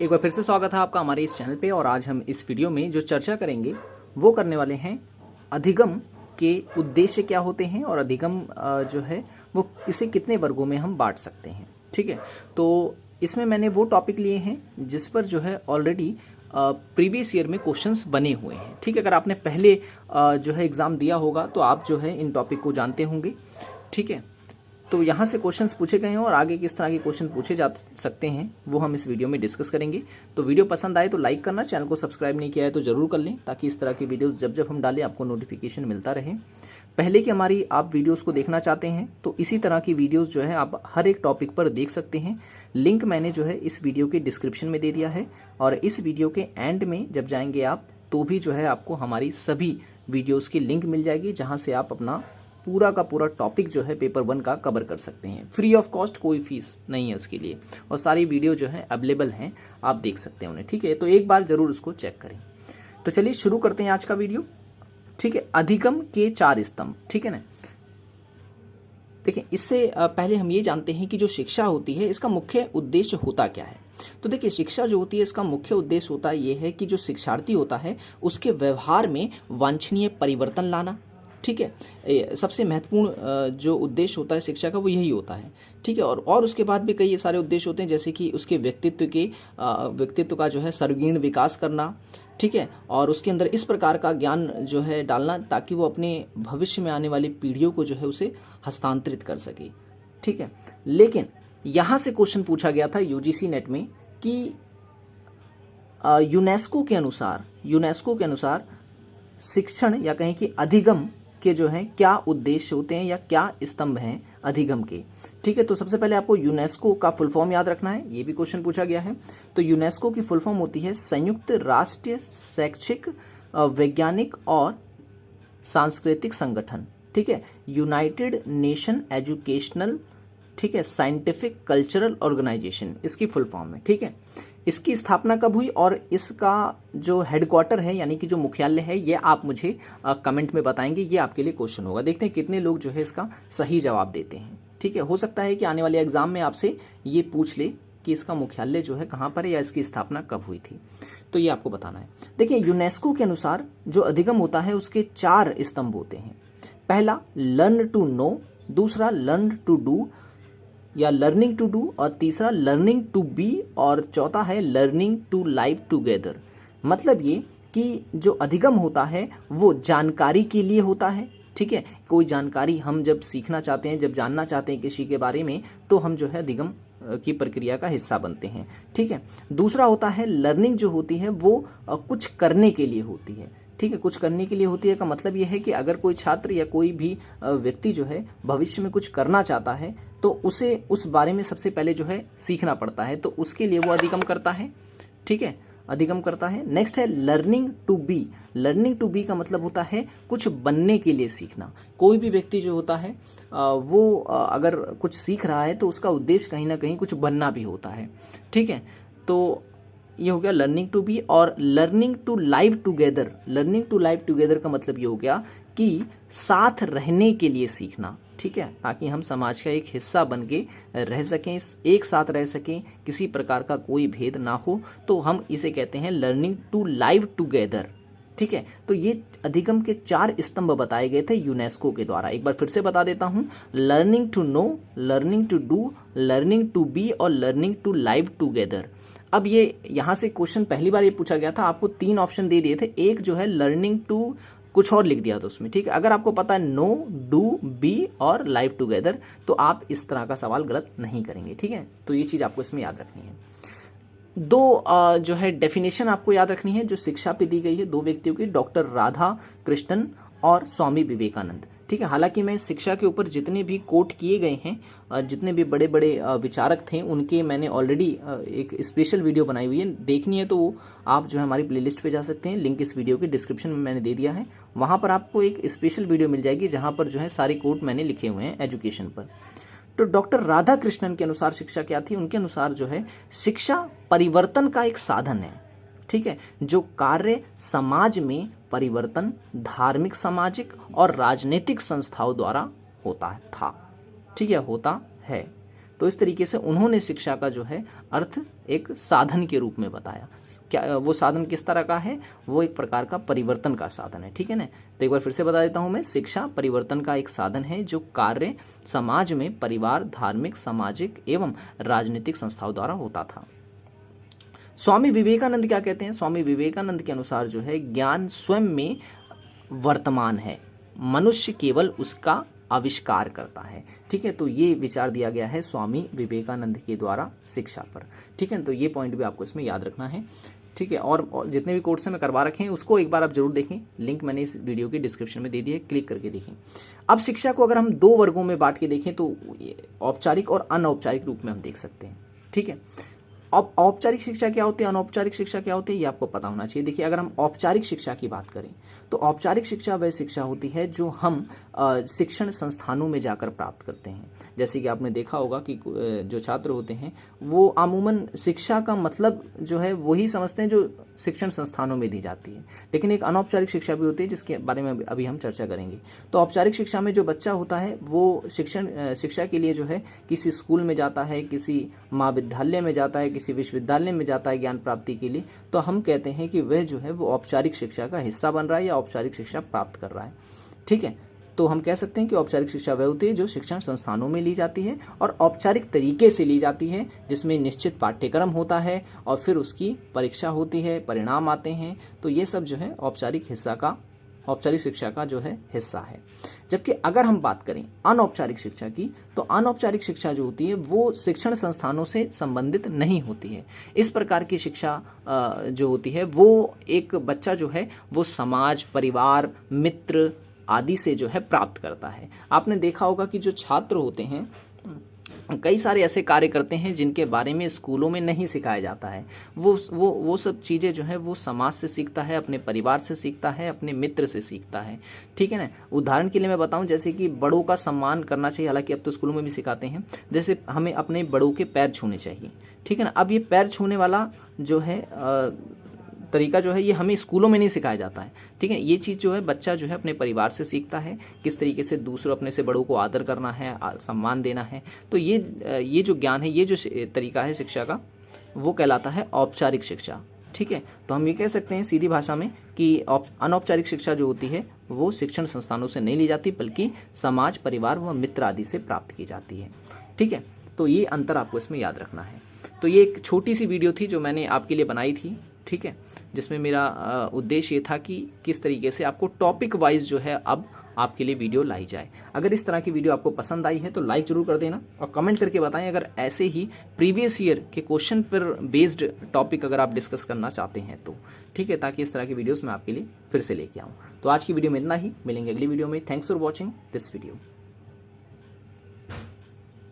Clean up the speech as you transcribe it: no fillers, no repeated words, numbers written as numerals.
एक बार फिर से स्वागत है आपका हमारे इस चैनल पे। और आज हम इस वीडियो में जो चर्चा करेंगे वो करने वाले हैं अधिगम के उद्देश्य क्या होते हैं और अधिगम जो है वो इसे कितने वर्गों में हम बांट सकते हैं। ठीक है, तो इसमें मैंने वो टॉपिक लिए हैं जिस पर जो है ऑलरेडी प्रीवियस ईयर में क्वेश्चंस बने हुए हैं। ठीक है, अगर आपने पहले जो है एग्ज़ाम दिया होगा तो आप जो है इन टॉपिक को जानते होंगे। ठीक है, तो यहाँ से क्वेश्चंस पूछे गए हैं और आगे किस तरह के क्वेश्चन पूछे जा सकते हैं वो हम इस वीडियो में डिस्कस करेंगे। तो वीडियो पसंद आए तो लाइक करना, चैनल को सब्सक्राइब नहीं किया है तो ज़रूर कर लें ताकि इस तरह की वीडियोस जब जब हम डालें आपको नोटिफिकेशन मिलता रहे। पहले की हमारी आप वीडियोस को देखना चाहते हैं तो इसी तरह की वीडियोस जो है आप हर एक टॉपिक पर देख सकते हैं। लिंक मैंने जो है इस वीडियो के डिस्क्रिप्शन में दे दिया है और इस वीडियो के एंड में जब जाएंगे आप तो भी जो है आपको हमारी सभी वीडियोज़ की लिंक मिल जाएगी जहाँ से आप अपना पूरा का पूरा टॉपिक जो है पेपर 1 का कवर कर सकते हैं। फ्री ऑफ कॉस्ट, कोई फीस नहीं है उसके लिए और सारी वीडियो जो है अवेलेबल हैं, आप देख सकते हैं उन्हें। ठीक है, तो एक बार ज़रूर उसको चेक करें। तो चलिए शुरू करते हैं आज का वीडियो। ठीक है, अधिगम के 4 स्तंभ। ठीक है ना, देखिए इससे पहले हम ये जानते हैं कि जो शिक्षा होती है इसका मुख्य उद्देश्य होता क्या है। तो देखिए शिक्षा जो होती है इसका मुख्य उद्देश्य होता है ये है कि जो शिक्षार्थी होता है उसके व्यवहार में वांछनीय परिवर्तन लाना। ठीक है, सबसे महत्वपूर्ण जो उद्देश्य होता है शिक्षा का वो यही होता है। ठीक है, और उसके बाद भी कई सारे उद्देश्य होते हैं जैसे कि उसके व्यक्तित्व का जो है सर्वांगीण विकास करना। ठीक है, और उसके अंदर इस प्रकार का ज्ञान जो है डालना ताकि वो अपने भविष्य में आने वाली पीढ़ियों को जो है उसे हस्तांतरित कर सके। ठीक है, लेकिन यहाँ से क्वेश्चन पूछा गया था यूजीसी नेट में कि यूनेस्को के अनुसार शिक्षण या कहें कि अधिगम के जो हैं क्या उद्देश्य होते हैं या क्या स्तंभ हैं अधिगम के। ठीक है, तो सबसे पहले आपको यूनेस्को का फुल फॉर्म याद रखना है, ये भी क्वेश्चन पूछा गया है। तो यूनेस्को की फुल फॉर्म होती है संयुक्त राष्ट्र शैक्षिक वैज्ञानिक और सांस्कृतिक संगठन। ठीक है, यूनाइटेड नेशन एजुकेशनल, ठीक है, साइंटिफिक कल्चरल ऑर्गेनाइजेशन इसकी फुल फॉर्म है। ठीक है, इसकी स्थापना कब हुई और इसका जो हेडक्वार्टर है यानी कि जो मुख्यालय है ये आप मुझे कमेंट में बताएंगे। ये आपके लिए क्वेश्चन होगा, देखते हैं कितने लोग जो है इसका सही जवाब देते हैं। ठीक है, हो सकता है कि आने वाले एग्जाम में आपसे ये पूछ ले कि इसका मुख्यालय जो है कहाँ पर है या इसकी स्थापना कब हुई थी, तो ये आपको बताना है। देखिए यूनेस्को के अनुसार जो अधिगम होता है उसके 4 स्तंभ होते हैं। पहला लर्न टू नो, दूसरा लर्न टू डू या लर्निंग टू डू, और तीसरा लर्निंग टू बी, और चौथा है लर्निंग टू लाइव टुगेदर। मतलब ये कि जो अधिगम होता है वो जानकारी के लिए होता है। ठीक है, कोई जानकारी हम जब सीखना चाहते हैं, जब जानना चाहते हैं किसी के बारे में तो हम जो है अधिगम की प्रक्रिया का हिस्सा बनते हैं। ठीक है, दूसरा होता है लर्निंग जो होती है वो कुछ करने के लिए होती है। ठीक है, कुछ करने के लिए होती है का मतलब ये है कि अगर कोई छात्र या कोई भी व्यक्ति जो है भविष्य में कुछ करना चाहता है तो उसे उस बारे में सबसे पहले जो है सीखना पड़ता है, तो उसके लिए वो अधिगम करता है। ठीक है, अधिगम करता है। नेक्स्ट है learning to be. Learning to be का मतलब होता है कुछ बनने के लिए सीखना। कोई भी व्यक्ति जो होता है वो अगर कुछ सीख रहा है तो उसका उद्देश्य कहीं ना कहीं कुछ बनना भी होता है। ठीक है, तो ये हो गया लर्निंग टू बी। और learning to live together, learning to live together का मतलब ये हो गया कि साथ रहने के लिए सीखना। ठीक है, ताकि हम समाज का एक हिस्सा बन के रह सकें, एक साथ रह सकें, किसी प्रकार का कोई भेद ना हो, तो हम इसे कहते हैं लर्निंग टू लाइव टुगेदर। ठीक है, तो ये अधिगम के 4 स्तंभ बताए गए थे यूनेस्को के द्वारा। एक बार फिर से बता देता हूँ, learning to know, learning to do, learning to be और लर्निंग टू लाइव टुगेदर। अब ये यहाँ से क्वेश्चन पहली बार ये पूछा गया था, आपको 3 ऑप्शन दे दिए थे, एक जो है लर्निंग टू कुछ और लिख दिया था उसमें। ठीक है, अगर आपको पता है नो, डू, बी और लाइव टुगेदर तो आप इस तरह का सवाल गलत नहीं करेंगे। ठीक है, तो ये चीज़ आपको इसमें याद रखनी है। 2 जो है डेफिनेशन आपको याद रखनी है जो शिक्षा पे दी गई है 2 व्यक्तियों की, डॉक्टर राधा कृष्णन और स्वामी विवेकानंद। ठीक है, हालांकि मैं शिक्षा के ऊपर जितने भी कोट किए गए हैं, जितने भी बड़े बड़े विचारक थे उनके मैंने ऑलरेडी एक स्पेशल वीडियो बनाई हुई है, देखनी है तो वो आप जो है हमारी प्लेलिस्ट पे जा सकते हैं। लिंक इस वीडियो के डिस्क्रिप्शन में मैंने दे दिया है, वहाँ पर आपको एक स्पेशल वीडियो मिल जाएगी जहाँ पर जो है सारे कोट मैंने लिखे हुए हैं एजुकेशन पर। तो डॉक्टर राधा कृष्णन के अनुसार शिक्षा क्या थी, उनके अनुसार जो है शिक्षा परिवर्तन का एक साधन है। ठीक है, जो कार्य समाज में परिवर्तन धार्मिक, सामाजिक और राजनीतिक संस्थाओं द्वारा होता था। ठीक है, होता है। तो इस तरीके से उन्होंने शिक्षा का जो है अर्थ एक साधन के रूप में बताया। क्या वो साधन किस तरह का है? वो एक प्रकार का परिवर्तन का साधन है, ठीक है ना। तो एक बार फिर से बता देता हूँ मैं, शिक्षा परिवर्तन का एक साधन है जो कार्य समाज में परिवार, धार्मिक, सामाजिक एवं राजनीतिक संस्थाओं द्वारा होता था। स्वामी विवेकानंद क्या कहते हैं? स्वामी विवेकानंद के अनुसार जो है ज्ञान स्वयं में वर्तमान है, मनुष्य केवल उसका आविष्कार करता है, ठीक है। तो ये विचार दिया गया है स्वामी विवेकानंद के द्वारा शिक्षा पर, ठीक है। तो ये पॉइंट भी आपको इसमें याद रखना है, ठीक है। और जितने भी कोर्स में करवा रखे हैं उसको एक बार आप जरूर देखें, लिंक मैंने इस वीडियो की डिस्क्रिप्शन में दे दी है, क्लिक करके देखें। अब शिक्षा को अगर हम दो वर्गों में बांट के देखें तो औपचारिक और अनौपचारिक रूप में हम देख सकते हैं, ठीक है। अब औपचारिक शिक्षा क्या होती है, अनौपचारिक शिक्षा क्या होती है, ये आपको पता होना चाहिए। देखिए, अगर हम औपचारिक शिक्षा की बात करें तो औपचारिक शिक्षा वह शिक्षा होती है जो हम शिक्षण संस्थानों में जाकर प्राप्त करते हैं। जैसे कि आपने देखा होगा कि जो छात्र होते हैं वो अमूमन शिक्षा का मतलब जो है वही समझते हैं जो शिक्षण संस्थानों में दी जाती है, लेकिन एक अनौपचारिक शिक्षा भी होती है जिसके बारे में अभी हम चर्चा करेंगे। तो औपचारिक शिक्षा में जो बच्चा होता है वो शिक्षा के लिए जो है किसी स्कूल में जाता है, किसी महाविद्यालय में जाता है, किसी विश्वविद्यालय में जाता है ज्ञान प्राप्ति के लिए, तो हम कहते हैं कि वह जो है वो औपचारिक शिक्षा का हिस्सा बन रहा है या औपचारिक शिक्षा प्राप्त कर रहा है, ठीक है। तो हम कह सकते हैं कि औपचारिक शिक्षा वह होती है जो शिक्षण संस्थानों में ली जाती है और औपचारिक तरीके से ली जाती है, जिसमें निश्चित पाठ्यक्रम होता है और फिर उसकी परीक्षा होती है, परिणाम आते हैं। तो ये सब जो है औपचारिक शिक्षा का जो है हिस्सा है। जबकि अगर हम बात करें अनौपचारिक शिक्षा की, तो अनौपचारिक शिक्षा जो होती है वो शिक्षण संस्थानों से संबंधित नहीं होती है। इस प्रकार की शिक्षा जो होती है वो एक बच्चा जो है वो समाज, परिवार, मित्र आदि से जो है प्राप्त करता है। आपने देखा होगा कि जो छात्र होते हैं कई सारे ऐसे कार्य करते हैं जिनके बारे में स्कूलों में नहीं सिखाया जाता है। वो सब चीज़ें जो है वो समाज से सीखता है, अपने परिवार से सीखता है, अपने मित्र से सीखता है, ठीक है ना। उदाहरण के लिए मैं बताऊं, जैसे कि बड़ों का सम्मान करना चाहिए, हालांकि अब तो स्कूलों में भी सिखाते हैं। जैसे हमें अपने बड़ों के पैर छूने चाहिए, ठीक है ना। अब ये पैर छूने वाला जो है तरीका जो है ये हमें स्कूलों में नहीं सिखाया जाता है, ठीक है। ये चीज़ जो है बच्चा जो है अपने परिवार से सीखता है, किस तरीके से दूसरों अपने से बड़ों को आदर करना है, सम्मान देना है। तो ये जो ज्ञान है, ये जो तरीका है शिक्षा का, वो कहलाता है औपचारिक शिक्षा, ठीक है। तो हम ये कह सकते हैं सीधी भाषा में कि अनौपचारिक शिक्षा जो होती है वो शिक्षण संस्थानों से नहीं ली जाती, बल्कि समाज, परिवार व मित्र आदि से प्राप्त की जाती है, ठीक है। तो ये अंतर आपको इसमें याद रखना है। तो ये एक छोटी सी वीडियो थी जो मैंने आपके लिए बनाई थी, ठीक है, जिसमें मेरा उद्देश्य ये था कि किस तरीके से आपको टॉपिक वाइज जो है अब आपके लिए वीडियो लाई जाए। अगर इस तरह की वीडियो आपको पसंद आई है तो लाइक जरूर कर देना और कमेंट करके बताएं अगर ऐसे ही प्रीवियस ईयर के क्वेश्चन पर बेस्ड टॉपिक अगर आप डिस्कस करना चाहते हैं तो, ठीक है, ताकि इस तरह की वीडियोस मैं आपके लिए फिर से लेके आऊँ। तो आज की वीडियो में इतना ही, मिलेंगे अगली वीडियो में। Thanks for watching this video.